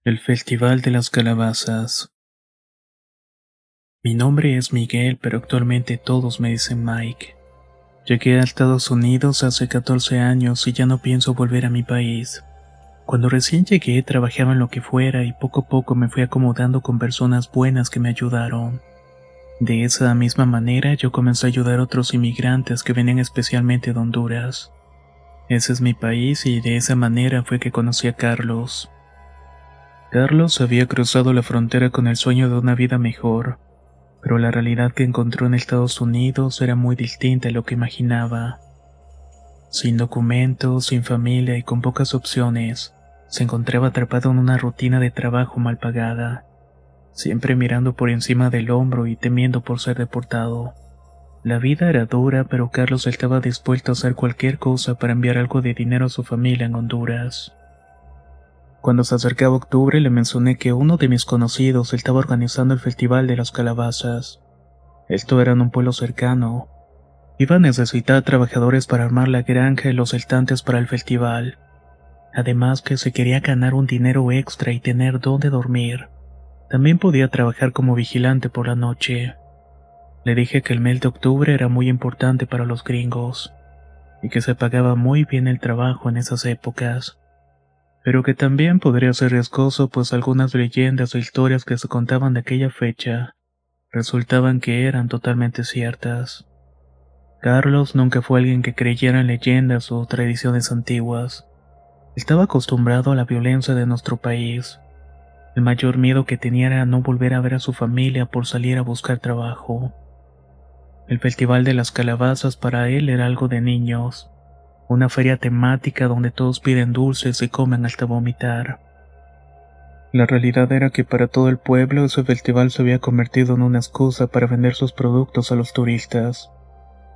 El Festival de las Calabazas. Mi nombre es Miguel, pero actualmente todos me dicen Mike. Llegué a Estados Unidos hace 14 años y ya no pienso volver a mi país. Cuando recién llegué trabajaba en lo que fuera y poco a poco me fui acomodando con personas buenas que me ayudaron. De esa misma manera yo comencé a ayudar a otros inmigrantes que venían especialmente de Honduras. Ese es mi país y de esa manera fue que conocí a Carlos. Carlos había cruzado la frontera con el sueño de una vida mejor, pero la realidad que encontró en Estados Unidos era muy distinta a lo que imaginaba. Sin documentos, sin familia y con pocas opciones, se encontraba atrapado en una rutina de trabajo mal pagada, siempre mirando por encima del hombro y temiendo por ser deportado. La vida era dura, pero Carlos estaba dispuesto a hacer cualquier cosa para enviar algo de dinero a su familia en Honduras. Cuando se acercaba octubre le mencioné que uno de mis conocidos estaba organizando el Festival de las Calabazas. Esto era en un pueblo cercano. Iba a necesitar trabajadores para armar la granja y los estantes para el festival. Además que se quería ganar un dinero extra y tener dónde dormir. También podía trabajar como vigilante por la noche. Le dije que el mes de octubre era muy importante para los gringos y que se pagaba muy bien el trabajo en esas épocas, pero que también podría ser riesgoso pues algunas leyendas o historias que se contaban de aquella fecha resultaban que eran totalmente ciertas. Carlos nunca fue alguien que creyera en leyendas o tradiciones antiguas. Estaba acostumbrado a la violencia de nuestro país. El mayor miedo que tenía era no volver a ver a su familia por salir a buscar trabajo. El Festival de las Calabazas para él era algo de niños, una feria temática donde todos piden dulces y comen hasta vomitar. La realidad era que para todo el pueblo ese festival se había convertido en una excusa para vender sus productos a los turistas.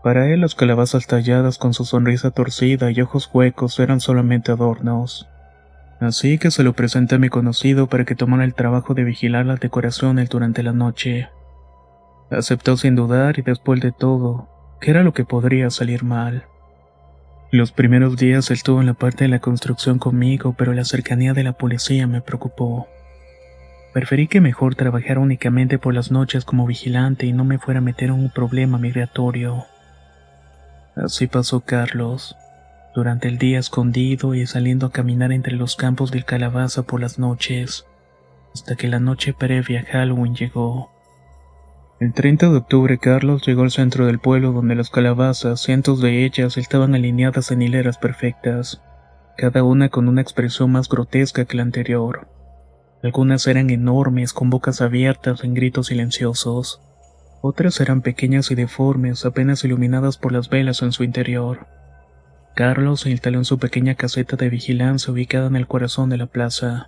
Para él las calabazas talladas con su sonrisa torcida y ojos huecos eran solamente adornos. Así que se lo presenté a mi conocido para que tomara el trabajo de vigilar las decoraciones durante la noche. Aceptó sin dudar y después de todo, ¿qué era lo que podría salir mal? Los primeros días estuvo en la parte de la construcción conmigo, pero la cercanía de la policía me preocupó. Preferí que mejor trabajara únicamente por las noches como vigilante y no me fuera a meter en un problema migratorio. Así pasó Carlos, durante el día escondido y saliendo a caminar entre los campos del calabaza por las noches, hasta que la noche previa a Halloween llegó. El 30 de octubre Carlos llegó al centro del pueblo donde las calabazas, cientos de ellas, estaban alineadas en hileras perfectas, cada una con una expresión más grotesca que la anterior. Algunas eran enormes, con bocas abiertas en gritos silenciosos. Otras eran pequeñas y deformes, apenas iluminadas por las velas en su interior. Carlos se instaló en su pequeña caseta de vigilancia ubicada en el corazón de la plaza.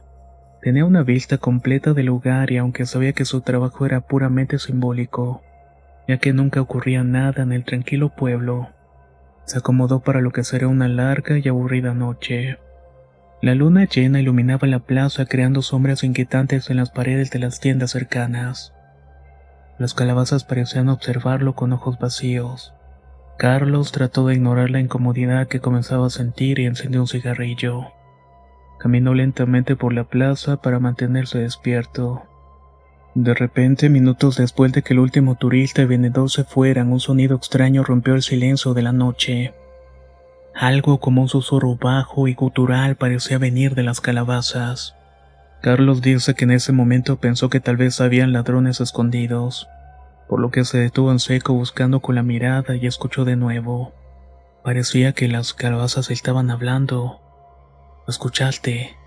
Tenía una vista completa del lugar y aunque sabía que su trabajo era puramente simbólico, ya que nunca ocurría nada en el tranquilo pueblo, se acomodó para lo que sería una larga y aburrida noche. La luna llena iluminaba la plaza creando sombras inquietantes en las paredes de las tiendas cercanas. Las calabazas parecían observarlo con ojos vacíos. Carlos trató de ignorar la incomodidad que comenzaba a sentir y encendió un cigarrillo. Caminó lentamente por la plaza para mantenerse despierto. De repente, minutos después de que el último turista y vendedor se fueran, un sonido extraño rompió el silencio de la noche. Algo como un susurro bajo y gutural parecía venir de las calabazas. Carlos dice que en ese momento pensó que tal vez habían ladrones escondidos, por lo que se detuvo en seco buscando con la mirada y escuchó de nuevo. Parecía que las calabazas estaban hablando. «¿Lo escuchaste?»,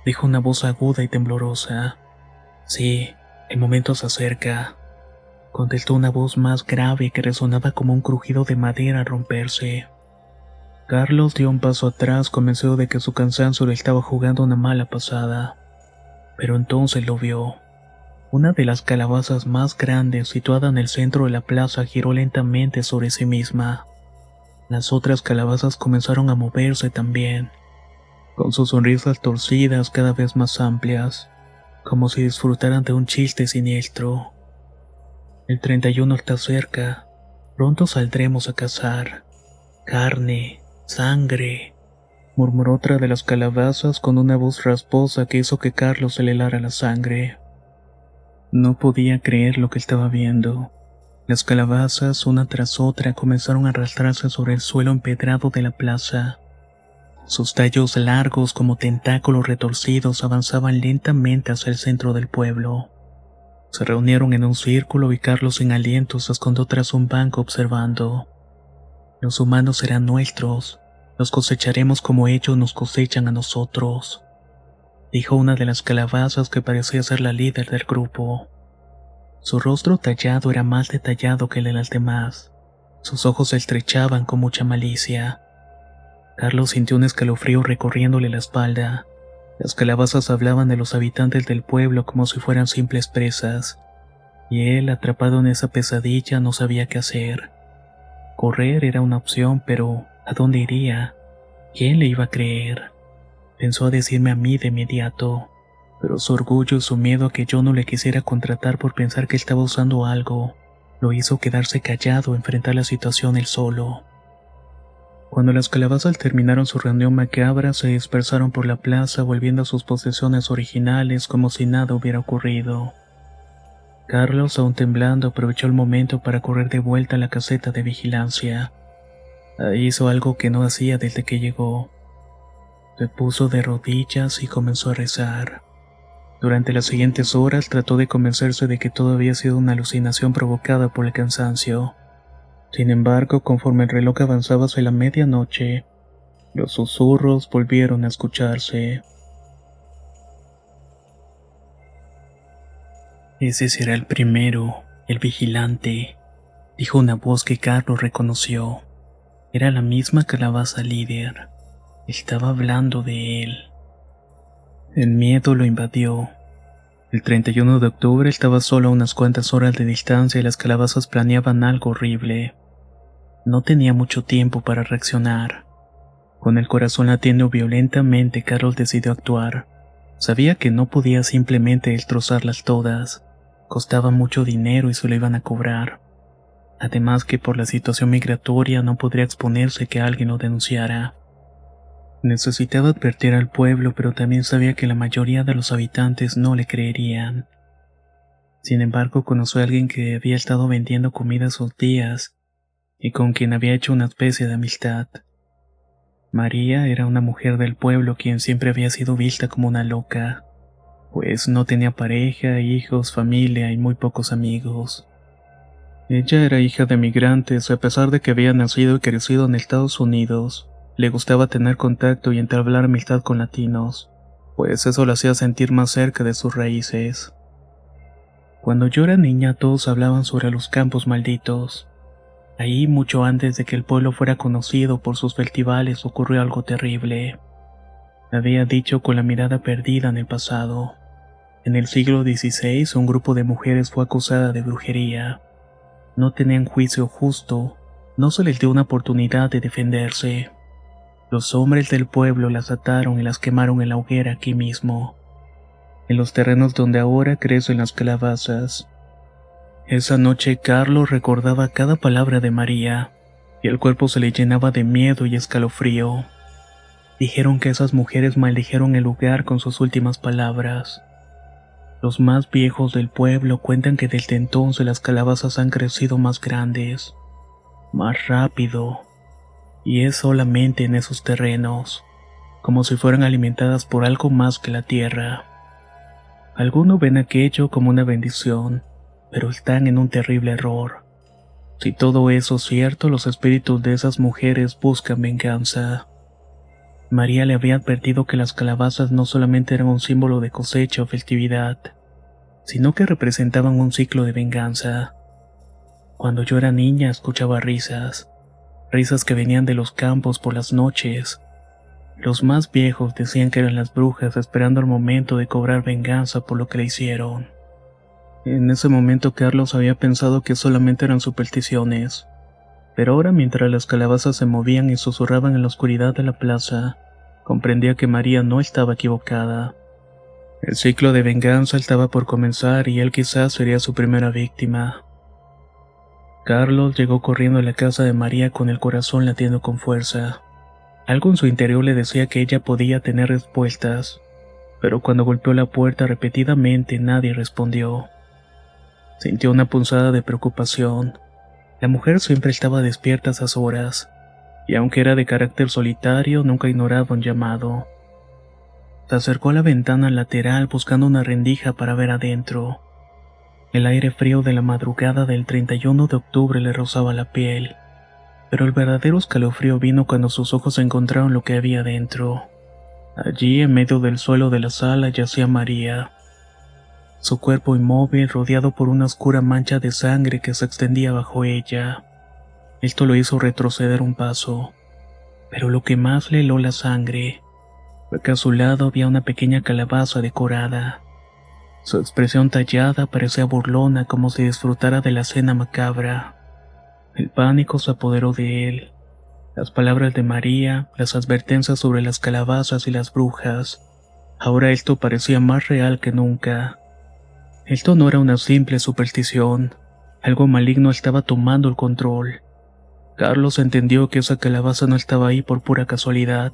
dijo una voz aguda y temblorosa. «Sí, el momento se acerca», contestó una voz más grave que resonaba como un crujido de madera al romperse. Carlos dio un paso atrás, convencido de que su cansancio le estaba jugando una mala pasada. Pero entonces lo vio. Una de las calabazas más grandes, situada en el centro de la plaza, giró lentamente sobre sí misma. Las otras calabazas comenzaron a moverse también, con sus sonrisas torcidas cada vez más amplias, como si disfrutaran de un chiste siniestro. El 31 está cerca, pronto saldremos a cazar. Carne, sangre, murmuró otra de las calabazas con una voz rasposa que hizo que Carlos se le helara la sangre. No podía creer lo que estaba viendo. Las calabazas, una tras otra, comenzaron a arrastrarse sobre el suelo empedrado de la plaza. Sus tallos largos como tentáculos retorcidos avanzaban lentamente hacia el centro del pueblo. Se reunieron en un círculo y Carlos sin aliento se escondió tras un banco observando. Los humanos serán nuestros, los cosecharemos como ellos nos cosechan a nosotros, dijo una de las calabazas que parecía ser la líder del grupo. Su rostro tallado era más detallado que el de las demás. Sus ojos se estrechaban con mucha malicia. Carlos sintió un escalofrío recorriéndole la espalda. Las calabazas hablaban de los habitantes del pueblo como si fueran simples presas, y él, atrapado en esa pesadilla, no sabía qué hacer. Correr era una opción, pero ¿a dónde iría? ¿Quién le iba a creer? Pensó a decirme a mí de inmediato, pero su orgullo y su miedo a que yo no le quisiera contratar por pensar que estaba usando algo, lo hizo quedarse callado, enfrentar la situación él solo. Cuando las calabazas terminaron su reunión macabra, se dispersaron por la plaza volviendo a sus posesiones originales como si nada hubiera ocurrido. Carlos, aún temblando, aprovechó el momento para correr de vuelta a la caseta de vigilancia. Ahí hizo algo que no hacía desde que llegó. Se puso de rodillas y comenzó a rezar. Durante las siguientes horas trató de convencerse de que todo había sido una alucinación provocada por el cansancio. Sin embargo, conforme el reloj avanzaba hacia la medianoche, los susurros volvieron a escucharse. Ese será el primero, el vigilante, dijo una voz que Carlos reconoció. Era la misma calabaza líder. Estaba hablando de él. El miedo lo invadió. El 31 de octubre estaba solo a unas cuantas horas de distancia y las calabazas planeaban algo horrible. No tenía mucho tiempo para reaccionar. Con el corazón latiendo violentamente, Carlos decidió actuar. Sabía que no podía simplemente destrozarlas todas. Costaba mucho dinero y se lo iban a cobrar. Además que por la situación migratoria no podría exponerse que alguien lo denunciara. Necesitaba advertir al pueblo, pero también sabía que la mayoría de los habitantes no le creerían. Sin embargo, conoció a alguien que había estado vendiendo comida esos días y con quien había hecho una especie de amistad. María era una mujer del pueblo quien siempre había sido vista como una loca, pues no tenía pareja, hijos, familia y muy pocos amigos. Ella era hija de migrantes y a pesar de que había nacido y crecido en Estados Unidos, le gustaba tener contacto y entablar amistad con latinos, pues eso la hacía sentir más cerca de sus raíces. Cuando yo era niña todos hablaban sobre los campos malditos. Ahí, mucho antes de que el pueblo fuera conocido por sus festivales, ocurrió algo terrible. Había dicho con la mirada perdida en el pasado. En el siglo XVI, un grupo de mujeres fue acusada de brujería. No tenían juicio justo, no se les dio una oportunidad de defenderse. Los hombres del pueblo las ataron y las quemaron en la hoguera aquí mismo, en los terrenos donde ahora crecen las calabazas. Esa noche Carlos recordaba cada palabra de María, y el cuerpo se le llenaba de miedo y escalofrío. Dijeron que esas mujeres maldijeron el lugar con sus últimas palabras. Los más viejos del pueblo cuentan que desde entonces las calabazas han crecido más grandes, más rápido, y es solamente en esos terrenos, como si fueran alimentadas por algo más que la tierra. Algunos ven aquello como una bendición, pero están en un terrible error. Si todo eso es cierto, los espíritus de esas mujeres buscan venganza. María le había advertido que las calabazas no solamente eran un símbolo de cosecha o festividad, sino que representaban un ciclo de venganza. Cuando yo era niña escuchaba risas que venían de los campos por las noches. Los más viejos decían que eran las brujas esperando el momento de cobrar venganza por lo que le hicieron. En ese momento Carlos había pensado que solamente eran supersticiones, pero ahora mientras las calabazas se movían y susurraban en la oscuridad de la plaza, comprendía que María no estaba equivocada. El ciclo de venganza estaba por comenzar y él quizás sería su primera víctima. Carlos llegó corriendo a la casa de María con el corazón latiendo con fuerza. Algo en su interior le decía que ella podía tener respuestas, pero cuando golpeó la puerta repetidamente nadie respondió. Sintió una punzada de preocupación. La mujer siempre estaba despierta a esas horas, y aunque era de carácter solitario, nunca ignoraba un llamado. Se acercó a la ventana lateral buscando una rendija para ver adentro. El aire frío de la madrugada del 31 de octubre le rozaba la piel, pero el verdadero escalofrío vino cuando sus ojos encontraron lo que había dentro. Allí, en medio del suelo de la sala, yacía María. Su cuerpo inmóvil, rodeado por una oscura mancha de sangre que se extendía bajo ella. Esto lo hizo retroceder un paso, pero lo que más le heló la sangre fue que a su lado había una pequeña calabaza decorada. Su expresión tallada parecía burlona, como si disfrutara de la cena macabra. El pánico se apoderó de él. Las palabras de María, las advertencias sobre las calabazas y las brujas. Ahora esto parecía más real que nunca. Esto no era una simple superstición. Algo maligno estaba tomando el control. Carlos entendió que esa calabaza no estaba ahí por pura casualidad.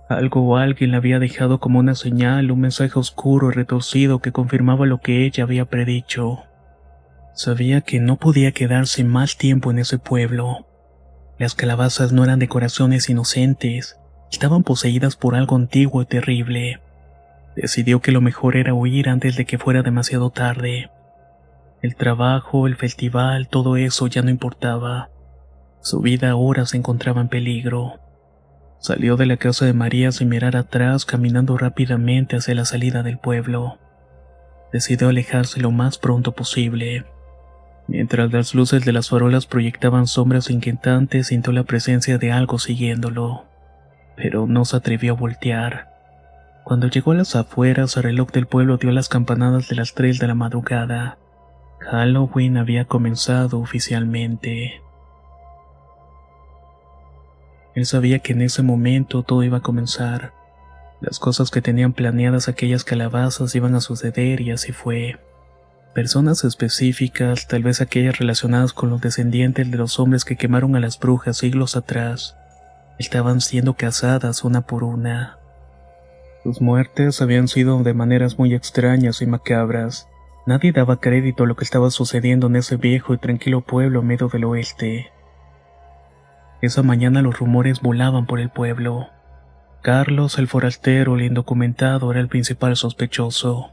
Algo o alguien la había dejado como una señal, un mensaje oscuro y retorcido que confirmaba lo que ella había predicho. Sabía que no podía quedarse más tiempo en ese pueblo. Las calabazas no eran decoraciones inocentes, estaban poseídas por algo antiguo y terrible. Decidió que lo mejor era huir antes de que fuera demasiado tarde. El trabajo, el festival, todo eso ya no importaba. Su vida ahora se encontraba en peligro. Salió de la casa de María sin mirar atrás, caminando rápidamente hacia la salida del pueblo. Decidió alejarse lo más pronto posible. Mientras las luces de las farolas proyectaban sombras inquietantes, sintió la presencia de algo siguiéndolo, pero no se atrevió a voltear. Cuando llegó a las afueras, el reloj del pueblo dio las campanadas de las 3 de la madrugada. Halloween había comenzado oficialmente. Él sabía que en ese momento todo iba a comenzar. Las cosas que tenían planeadas aquellas calabazas iban a suceder y así fue. Personas específicas, tal vez aquellas relacionadas con los descendientes de los hombres que quemaron a las brujas siglos atrás, estaban siendo cazadas una por una. Sus muertes habían sido de maneras muy extrañas y macabras. Nadie daba crédito a lo que estaba sucediendo en ese viejo y tranquilo pueblo en medio del oeste. Esa mañana los rumores volaban por el pueblo. Carlos, el forastero, el indocumentado, era el principal sospechoso.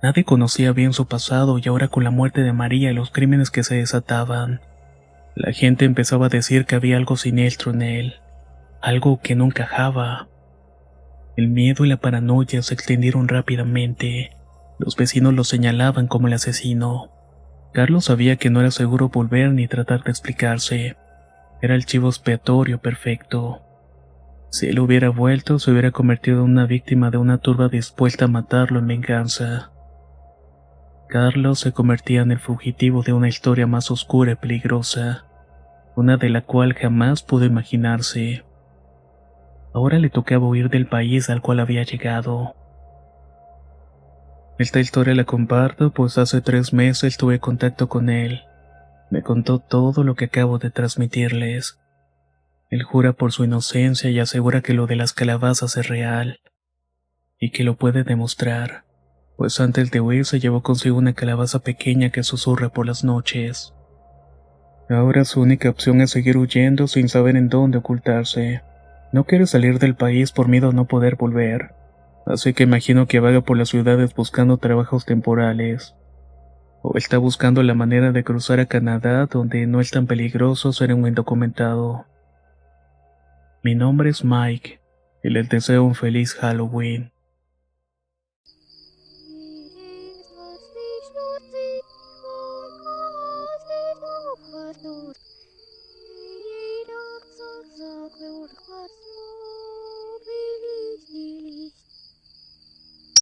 Nadie conocía bien su pasado y ahora con la muerte de María y los crímenes que se desataban, la gente empezaba a decir que había algo siniestro en él, algo que no encajaba. El miedo y la paranoia se extendieron rápidamente. Los vecinos lo señalaban como el asesino. Carlos sabía que no era seguro volver ni tratar de explicarse. Era el chivo expiatorio perfecto. Si él hubiera vuelto, se hubiera convertido en una víctima de una turba dispuesta a matarlo en venganza. Carlos se convertía en el fugitivo de una historia más oscura y peligrosa, una de la cual jamás pudo imaginarse. Ahora le tocaba huir del país al cual había llegado. Esta historia la comparto pues hace 3 meses tuve contacto con él. Me contó todo lo que acabo de transmitirles. Él jura por su inocencia y asegura que lo de las calabazas es real, y que lo puede demostrar, pues antes de huir se llevó consigo una calabaza pequeña que susurra por las noches. Ahora su única opción es seguir huyendo sin saber en dónde ocultarse. No quiere salir del país por miedo a no poder volver, así que imagino que vaga por las ciudades buscando trabajos temporales. O está buscando la manera de cruzar a Canadá, donde no es tan peligroso ser un indocumentado. Mi nombre es Mike y les deseo un feliz Halloween.